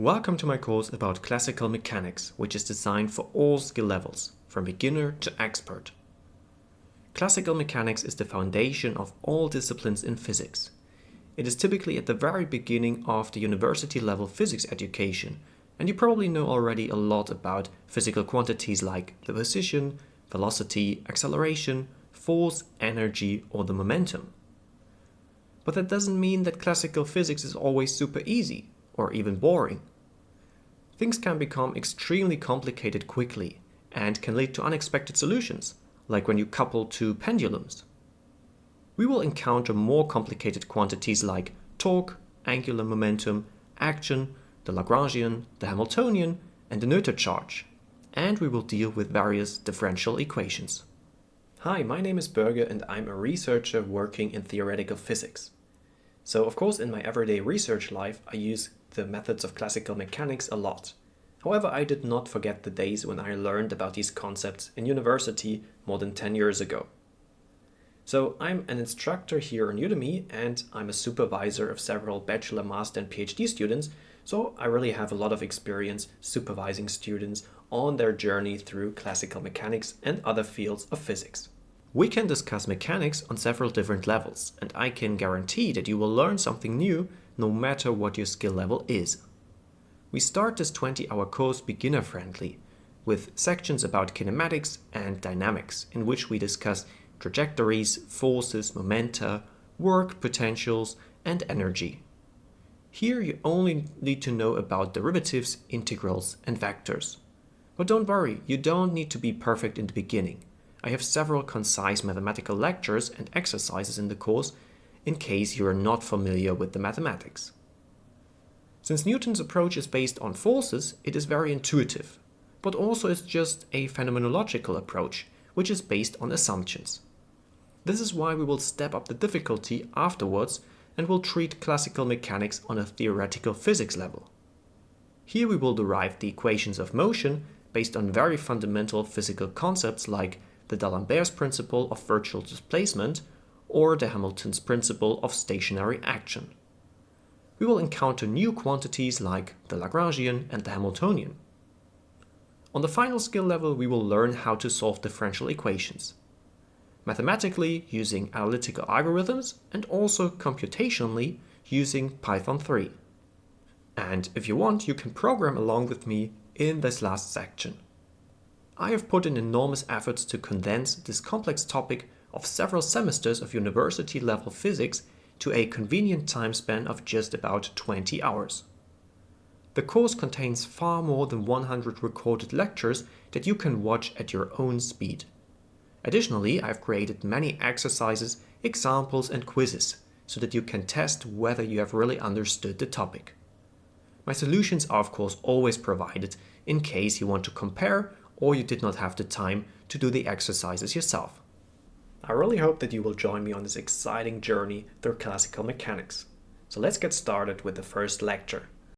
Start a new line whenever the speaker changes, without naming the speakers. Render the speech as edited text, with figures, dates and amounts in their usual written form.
Welcome to my course about classical mechanics, which is designed for all skill levels, from beginner to expert. Classical mechanics is the foundation of all disciplines in physics. It is typically at the very beginning of the university level physics education, and you probably know already a lot about physical quantities like the position, velocity, acceleration, force, energy, or the momentum. But that doesn't mean that classical physics is always super easy, or even boring. Things can become extremely complicated quickly and can lead to unexpected solutions, like when you couple two pendulums. We will encounter more complicated quantities like torque, angular momentum, action, the Lagrangian, the Hamiltonian, and the Noether charge, and we will deal with various differential equations. Hi, my name is Berger and I'm a researcher working in theoretical physics. So of course in my everyday research life I use the methods of classical mechanics a lot. However, I did not forget the days when I learned about these concepts in university more than 10 years ago. So I'm an instructor here on Udemy and I'm a supervisor of several bachelor, master and PhD students, so I really have a lot of experience supervising students on their journey through classical mechanics and other fields of physics. We can discuss mechanics on several different levels, and I can guarantee that you will learn something new no matter what your skill level is. We start this 20-hour course beginner-friendly, with sections about kinematics and dynamics, in which we discuss trajectories, forces, momenta, work, potentials, and energy. Here you only need to know about derivatives, integrals, and vectors. But don't worry, you don't need to be perfect in the beginning. I have several concise mathematical lectures and exercises in the course in case you are not familiar with the mathematics. Since Newton's approach is based on forces, it is very intuitive, but also it's just a phenomenological approach, which is based on assumptions. This is why we will step up the difficulty afterwards and will treat classical mechanics on a theoretical physics level. Here we will derive the equations of motion based on very fundamental physical concepts like the D'Alembert's principle of virtual displacement or the Hamilton's principle of stationary action. We will encounter new quantities like the Lagrangian and the Hamiltonian. On the final skill level, we will learn how to solve differential equations. Mathematically, using analytical algorithms, and also computationally using Python 3. And if you want, you can program along with me in this last section. I have put in enormous efforts to condense this complex topic of several semesters of university-level physics to a convenient time span of just about 20 hours. The course contains far more than 100 recorded lectures that you can watch at your own speed. Additionally, I've created many exercises, examples and quizzes so that you can test whether you have really understood the topic. My solutions are of course always provided in case you want to compare or you did not have the time to do the exercises yourself. I really hope that you will join me on this exciting journey through classical mechanics. So let's get started with the first lecture.